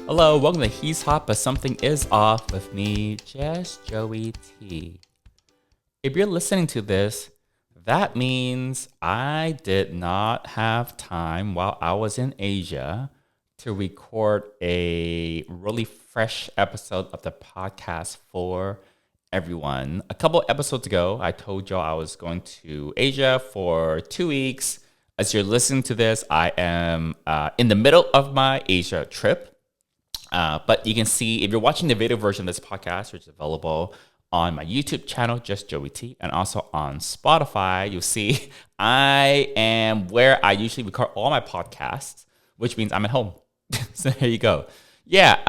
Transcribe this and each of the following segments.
Hello, welcome to He's Hot, but Something Is Off with me, just Joey T. If you're listening to this, that means I did not have time while I was in Asia to record a really fresh episode of the podcast for everyone. A couple episodes ago, I told y'all I was going to Asia for 2 weeks. As you're listening to this, I am in the middle of my Asia trip. But you can see, if you're watching the video version of this podcast, which is available on my YouTube channel, Just Joey T, and also on Spotify, you'll see I am where I usually record all my podcasts, which means I'm at home. So there you go. Yeah,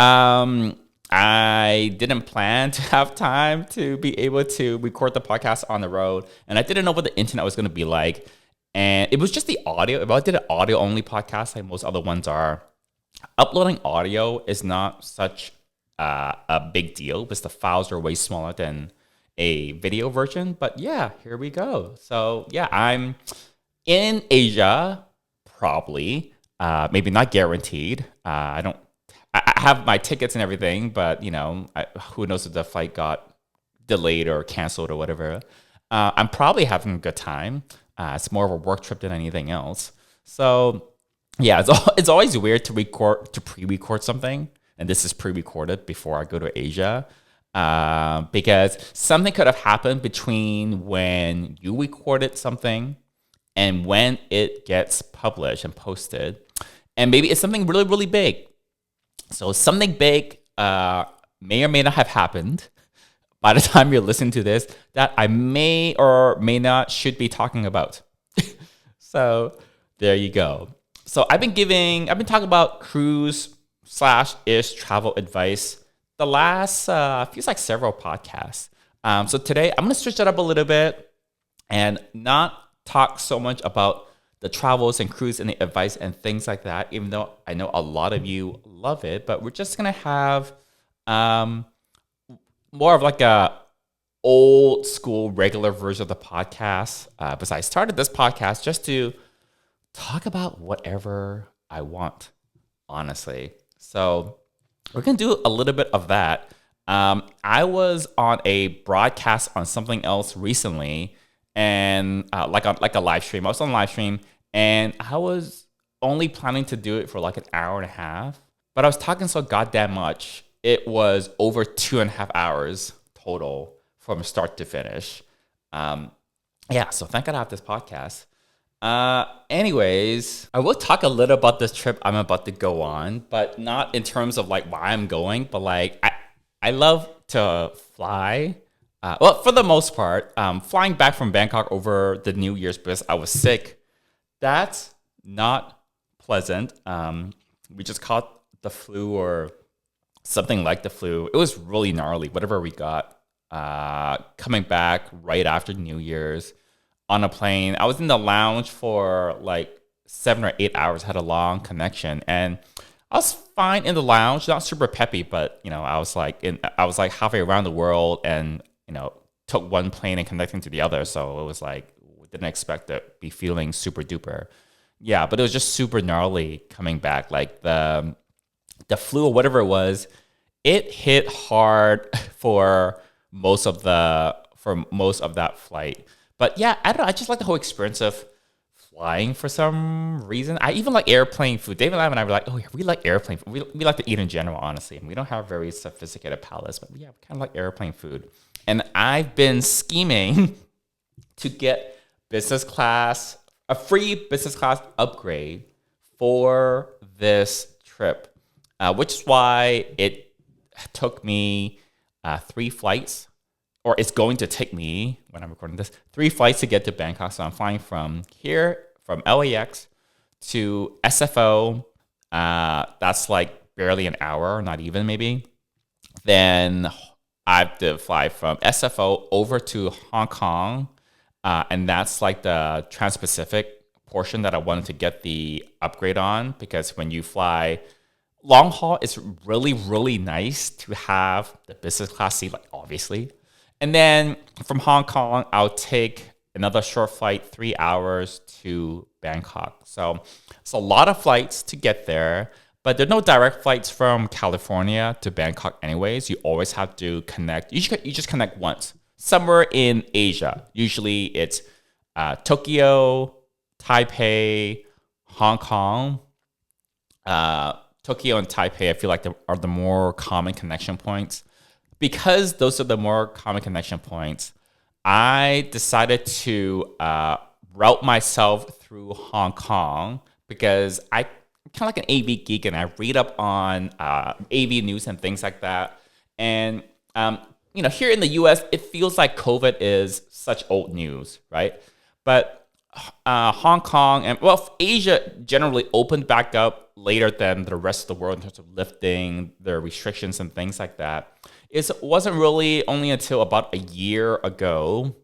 I didn't plan to have time to be able to record the podcast on the road, and I didn't know what the internet was going to be like. And it was just the audio. If I did an audio-only podcast like most other ones are, uploading audio is not such a big deal because the files are way smaller than a video version. But yeah, here we go. So yeah, I'm in Asia, probably. Maybe not guaranteed. I have my tickets and everything, but who knows if the flight got delayed or canceled or whatever. I'm probably having a good time. It's more of a work trip than anything else. So yeah, it's always weird to pre-record something, and this is pre-recorded before I go to Asia, because something could have happened between when you recorded something and when it gets published and posted, and maybe it's something really, really big. So something big may or may not have happened by the time you're listening to this that I may or may not should be talking about. So there you go. So I've been talking about cruise/ish travel advice the last feels like several podcasts. So today I'm gonna switch it up a little bit and not talk so much about the travels and cruise and the advice and things like that, even though I know a lot of you love it. But we're just gonna have more of like a old school regular version of the podcast. Because I started this podcast just to talk about whatever I want, honestly. So we're gonna do a little bit of that. I was on a broadcast on something else recently, and like a live stream. I was on a live stream, and I was only planning to do it for like an hour and a half, but I was talking so goddamn much. It was over 2.5 hours total from start to finish. Yeah, so thank God I have this podcast. Anyways, I will talk a little about this trip I'm about to go on, but not in terms of like why I'm going, but like I love to fly. Well, for the most part, flying back from Bangkok over the New Year's because I was sick, that's not pleasant. We just caught the flu or something like the flu. It was really gnarly, whatever we got. Coming back right after New Year's on a plane. I was in the lounge for like 7 or 8 hours, had a long connection, and I was fine in the lounge, not super peppy, but I was like halfway around the world and took one plane and connecting to the other. So it was like, didn't expect to be feeling super duper. Yeah, but it was just super gnarly coming back. Like the flu or whatever it was, it hit hard for most of that flight. But yeah, I don't know. I just like the whole experience of flying for some reason. I even like airplane food. David and I were like, oh yeah, we like airplane food. We like to eat in general, honestly. And we don't have very sophisticated palates, but yeah, we kind of like airplane food. And I've been scheming to get a free business class upgrade for this trip, which is why it took me 3 flights, or it's going to take me, when I'm recording this, 3 flights to get to Bangkok. So I'm flying from LAX to SFO. That's like barely an hour, not even maybe. Then I have to fly from SFO over to Hong Kong. And that's like the Trans-Pacific portion that I wanted to get the upgrade on, because when you fly long haul, it's really, really nice to have the business class seat, like obviously. And then from Hong Kong, I'll take another short flight, 3 hours to Bangkok. So it's a lot of flights to get there. But there are no direct flights from California to Bangkok anyways. You always have to connect. You just connect once. Somewhere in Asia. Usually it's Tokyo, Taipei, Hong Kong. Tokyo and Taipei, I feel like are the more common connection points. Because those are the more common connection points, I decided to route myself through Hong Kong because I'm kind of like an AV geek and I read up on AV news and things like that. And here in the US, it feels like COVID is such old news, right? But Hong Kong and Asia generally opened back up later than the rest of the world in terms of lifting their restrictions and things like that. It wasn't really only until about a year ago,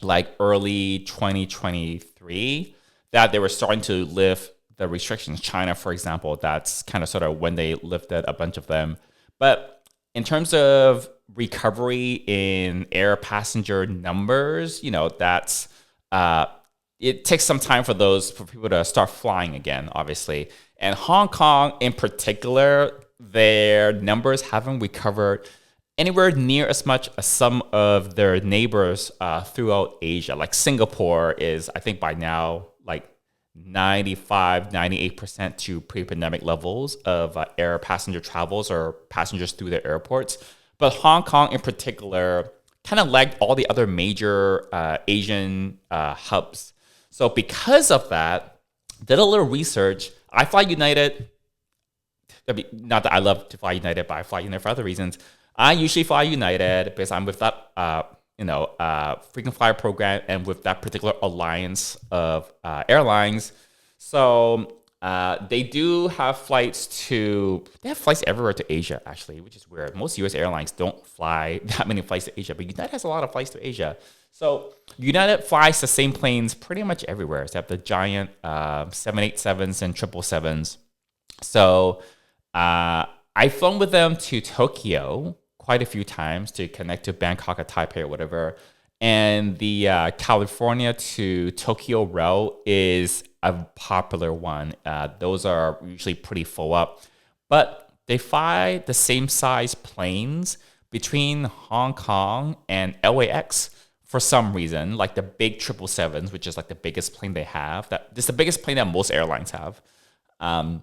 like early 2023, that they were starting to lift the restrictions. China, for example, that's kind of sort of when they lifted a bunch of them. But in terms of recovery in air passenger numbers, that's it takes some time for people to start flying again, obviously. And Hong Kong in particular, their numbers haven't recovered anywhere near as much as some of their neighbors throughout Asia. Like Singapore is, I think by now, like 98% to pre-pandemic levels of air passenger travels or passengers through their airports. But Hong Kong in particular kind of lagged all the other major Asian hubs. So because of that, did a little research. I fly United. I mean, not that I love to fly United, but I fly United for other reasons. I usually fly United because I'm with that, frequent flyer program and with that particular alliance of airlines. So they do have flights everywhere to Asia, actually, which is weird. Most U.S. airlines don't fly that many flights to Asia, but United has a lot of flights to Asia. So United flies the same planes pretty much everywhere, except the giant 787s and 777s. So I've flown with them to Tokyo quite a few times to connect to Bangkok or Taipei or whatever. And the California to Tokyo route is a popular one. Those are usually pretty full up. But they fly the same size planes between Hong Kong and LAX for some reason, like the big 777s, which is like the biggest plane they have. This is the biggest plane that most airlines have. And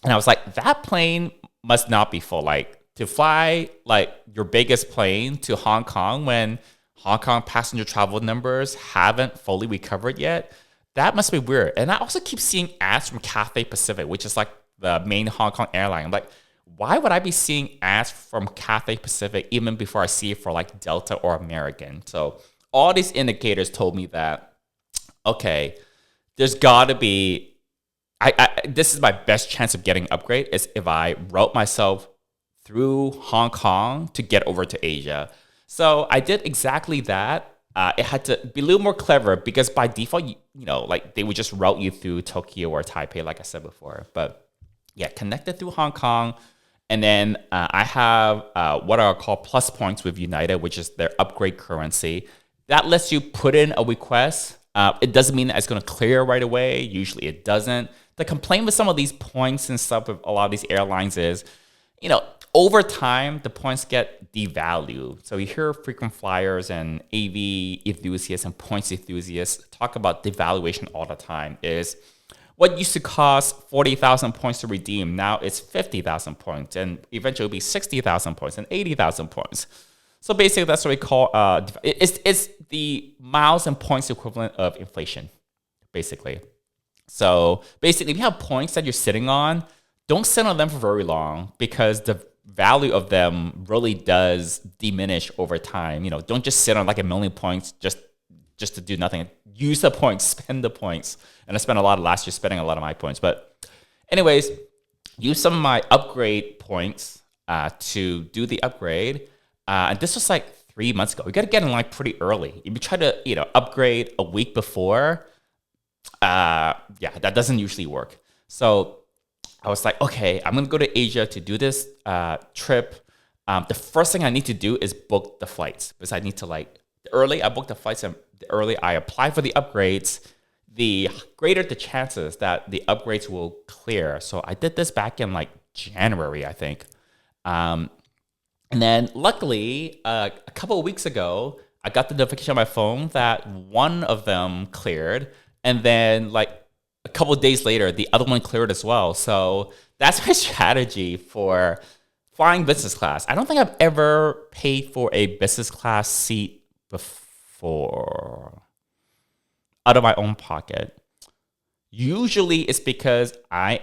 I was like, that plane must not be full. Like to fly like your biggest plane to Hong Kong when Hong Kong passenger travel numbers haven't fully recovered yet, that must be weird. And I also keep seeing ads from Cathay Pacific, which is like the main Hong Kong airline. I'm like, why would I be seeing ads from Cathay Pacific even before I see it for like Delta or American? So all these indicators told me that, okay, there's got to be, this is my best chance of getting an upgrade is if I route myself through Hong Kong to get over to Asia. So I did exactly that. It had to be a little more clever because by default, like they would just route you through Tokyo or Taipei, like I said before. But yeah, connected through Hong Kong. And then I have what are called plus points with United, which is their upgrade currency. That lets you put in a request. It doesn't mean that it's going to clear right away. Usually it doesn't. The complaint with some of these points and stuff with a lot of these airlines is, over time, the points get devalued. So you hear frequent flyers and AV enthusiasts and points enthusiasts talk about devaluation all the time. Is what used to cost 40,000 points to redeem, now it's 50,000 points, and eventually it'll be 60,000 points and 80,000 points. So basically, that's what we call it's the miles and points equivalent of inflation, basically. So basically, if you have points that you're sitting on, don't sit on them for very long because the value of them really does diminish over time. Don't just sit on like 1 million points just to do nothing. Use the points, spend the points. And I spent a lot of last year spending a lot of my points. But anyways, use some of my upgrade points to do the upgrade. And this was like 3 months ago. You got to get in line pretty early. If you try to, upgrade a week before, that doesn't usually work. So I was like, okay, I'm going to go to Asia to do this trip. The first thing I need to do is book the flights because I need to the early I book the flights and the early I apply for the upgrades, the greater the chances that the upgrades will clear. So I did this back in like January, I think. Um, and then luckily, a couple of weeks ago, I got the notification on my phone that one of them cleared. And then, like, a couple of days later, the other one cleared as well. So that's my strategy for flying business class. I don't think I've ever paid for a business class seat before out of my own pocket. Usually it's because I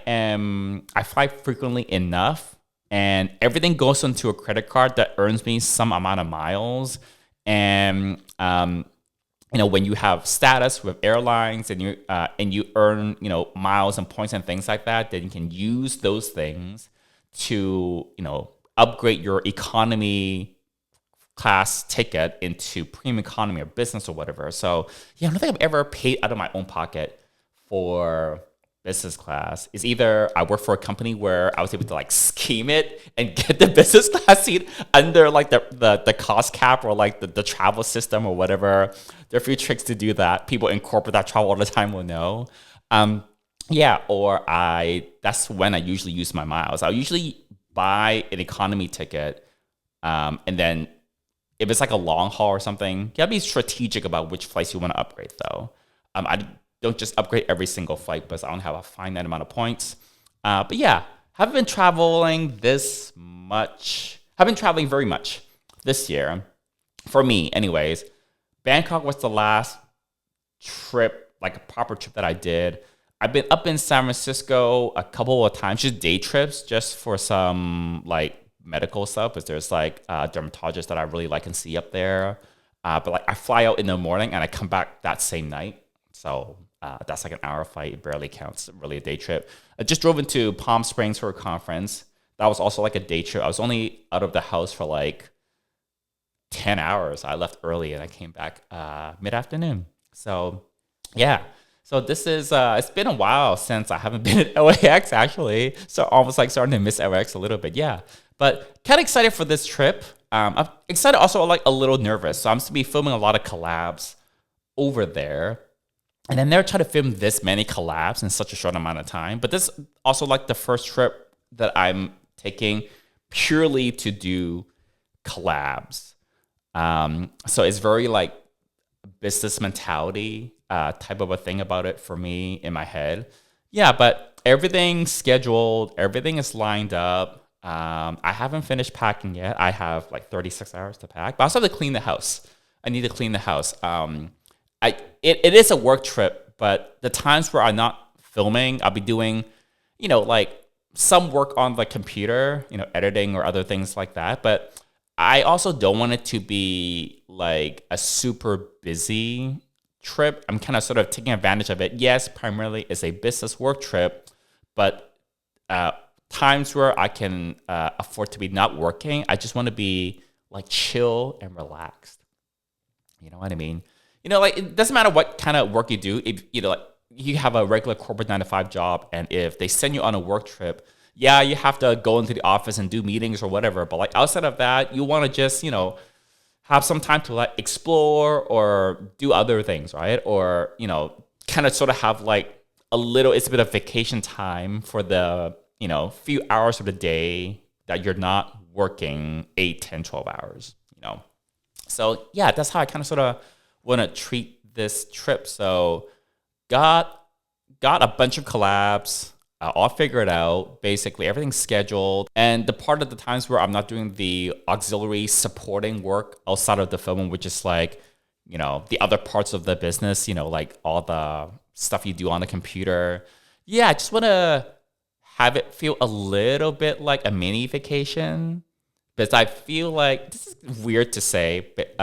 fly frequently enough and everything goes into a credit card that earns me some amount of miles. And when you have status with airlines and you earn miles and points and things like that, then you can use those things to upgrade your economy class ticket into premium economy or business or whatever. So yeah, I don't think I've ever paid out of my own pocket for business class. Is either I work for a company where I was able to like scheme it and get the business class seat under like the cost cap or like the travel system or whatever. There are a few tricks to do that. People in corporate that travel all the time will know. Or that's when I usually use my miles. I'll usually buy an economy ticket, and then if it's like a long haul or something, you gotta be strategic about which flights you want to upgrade though. I don't just upgrade every single flight because I don't have a finite amount of points. But yeah, haven't been traveling this much. Haven't been traveling very much this year. For me, anyways. Bangkok was the last trip, like a proper trip that I did. I've been up in San Francisco a couple of times, just day trips, just for some like medical stuff, because there's like dermatologists that I really like and see up there. But like I fly out in the morning and I come back that same night. So that's like an hour flight. It barely counts really a day trip. I just drove into Palm Springs for a conference. That was also like a day trip. I was only out of the house for like 10 hours. I left early and I came back mid-afternoon. So yeah. So this is, it's been a while since I haven't been at LAX actually. So almost like starting to miss LAX a little bit. Yeah. But kind of excited for this trip. I'm excited, also like a little nervous. So I'm going to be filming a lot of collabs over there. And I never tried to film this many collabs in such a short amount of time. But this is also like the first trip that I'm taking purely to do collabs. So it's very like business mentality type of a thing about it for me in my head. Yeah, but everything's scheduled. Everything is lined up. I haven't finished packing yet. I have like 36 hours to pack, but I also have to clean the house. I need to clean the house. It is a work trip, but the times where I'm not filming, I'll be doing, like some work on the computer, editing or other things like that. But I also don't want it to be like a super busy trip. I'm kind of sort of taking advantage of it. Yes, primarily it's a business work trip, but times where I can afford to be not working, I just want to be like chill and relaxed. You know what I mean? Like it doesn't matter what kind of work you do. If like you have a regular corporate 9 to 5 job, and if they send you on a work trip, yeah, you have to go into the office and do meetings or whatever. But like outside of that, you want to just have some time to like explore or do other things, right? Or kind of sort of have like it's a bit of vacation time for the few hours of the day that you're not working 8, 10, 12 hours. So yeah, that's how I kind of sort of want to treat this trip. So got a bunch of collabs, all figured out. Basically, everything's scheduled. And the part of the times where I'm not doing the auxiliary supporting work outside of the filming, which is like, the other parts of the business, like all the stuff you do on the computer. Yeah, I just want to have it feel a little bit like a mini vacation. Because I feel like, this is weird to say, but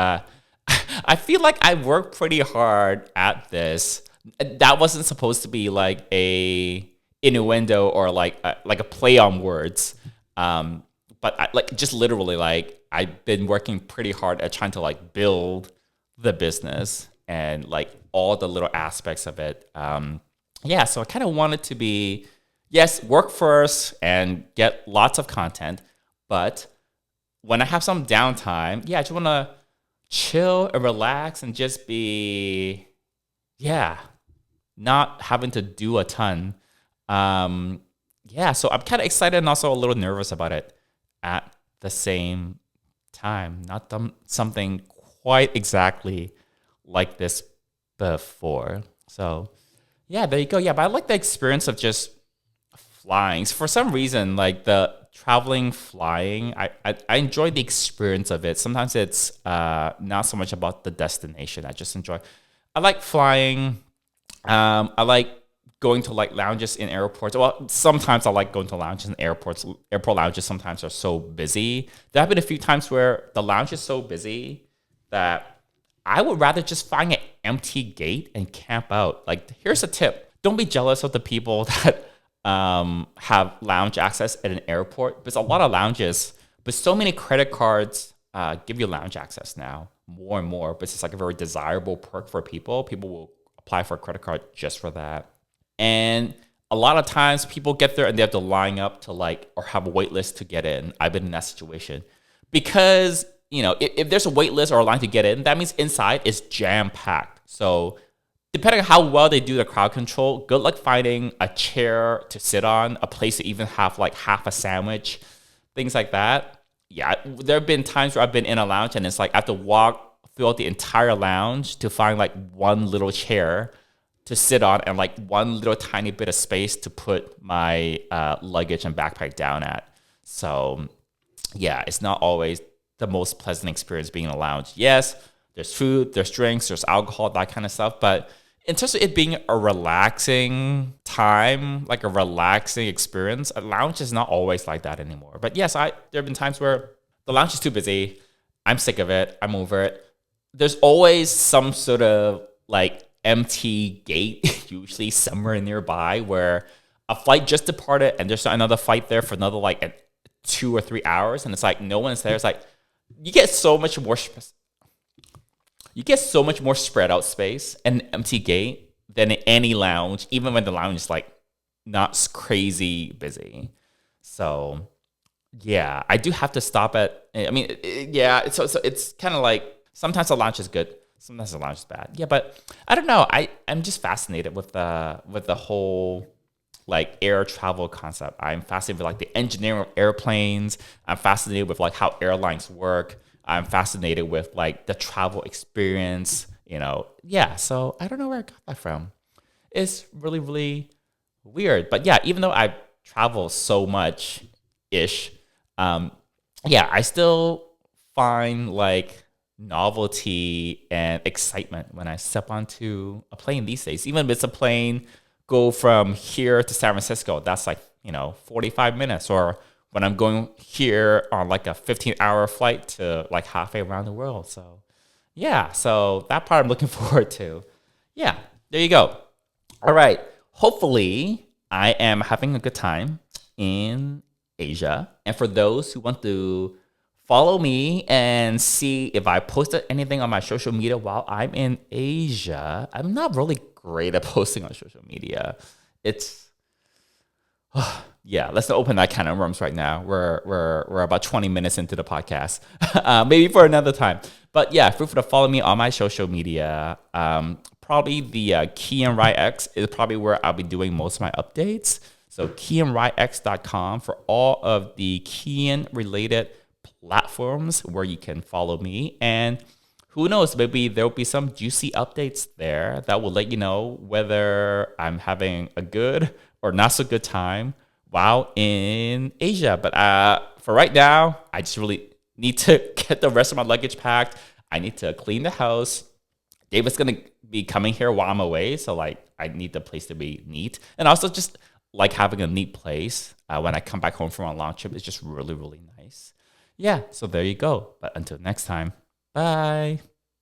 I feel like I worked pretty hard at this. That wasn't supposed to be like a innuendo or like a play on words. But just literally like I've been working pretty hard at trying to like build the business and like all the little aspects of it. So I kind of want it to be, yes, work first and get lots of content, but when I have some downtime, I just want to chill and relax and just be, not having to do a ton. yeah, so I'm kind of excited and also a little nervous about it at the same time. Not done something quite exactly like this before. So yeah, there you go. Yeah, but I like the experience of just flying. So for some reason, like the traveling flying, I enjoy the experience of it. Sometimes it's not so much about the destination. I just enjoy. I like flying. I like going to like lounges in airports. Well, sometimes I like going to lounges in airports. Airport lounges sometimes are so busy. There have been a few times where the lounge is so busy that I would rather just find an empty gate and camp out. Like, here's a tip: don't be jealous of the people that have lounge access at an airport. Because a lot of lounges, but so many credit cards give you lounge access now, more and more. But it's like a very desirable perk for people. People will apply for a credit card just for that. And a lot of times people get there and they have to line up to like, or have a wait list to get in. I've been in that situation because, you know, if there's a wait list or a line to get in, that means inside is jam packed. So depending on how well they do the crowd control, good luck finding a chair to sit on, a place to even have like half a sandwich, things like that. Yeah, there have been times where I've been in a lounge and it's like I have to walk throughout the entire lounge to find like one little chair to sit on and like one little tiny bit of space to put my luggage and backpack down at. So yeah, it's not always the most pleasant experience being in a lounge. Yes, there's food, there's drinks, there's alcohol, that kind of stuff. But in terms of it being a relaxing time, like a relaxing experience, a lounge is not always like that anymore. But yes, there have been times where the lounge is too busy. I'm sick of it. I'm over it. There's always some sort of like empty gate, usually somewhere nearby, where a flight just departed and there's another flight there for another like 2 or 3 hours, and it's like no one's there. It's like you get so much more spread out space and empty gate than in any lounge, even when the lounge is like not crazy busy. So yeah, I do have to stop at. I mean, yeah. So it's kind of like sometimes the lounge is good, sometimes the lounge is bad. Yeah, but I don't know. I'm just fascinated with the whole like air travel concept. I'm fascinated with like the engineering of airplanes. I'm fascinated with like how airlines work. I'm fascinated with like the travel experience, you know. Yeah, so I don't know where I got that from. It's really, really weird. But yeah, even though I travel so much ish, yeah, I still find like novelty and excitement when I step onto a plane these days. Even if it's a plane go from here to San Francisco, that's like, 45 minutes, or when I'm going here on like a 15-hour flight to like halfway around the world. So yeah, so that part I'm looking forward to. Yeah, there you go. All right. Hopefully I am having a good time in Asia. And for those who want to follow me and see if I posted anything on my social media while I'm in Asia, I'm not really great at posting on social media. It's yeah, let's not open that can of worms right now. We're about 20 minutes into the podcast. Maybe for another time. But yeah, feel free to follow me on my social media. Probably the KeyandRyX is probably where I'll be doing most of my updates. So KeyandRyX.com for all of the Keyan related platforms where you can follow me. And who knows, maybe there'll be some juicy updates there that will let you know whether I'm having a good or not so good time while in Asia. But for right now, I just really need to get the rest of my luggage packed. I need to clean the house. David's going to be coming here while I'm away. So like I need the place to be neat. And also just like having a neat place when I come back home from a long trip is just really, really nice. Yeah, so there you go. But until next time, bye.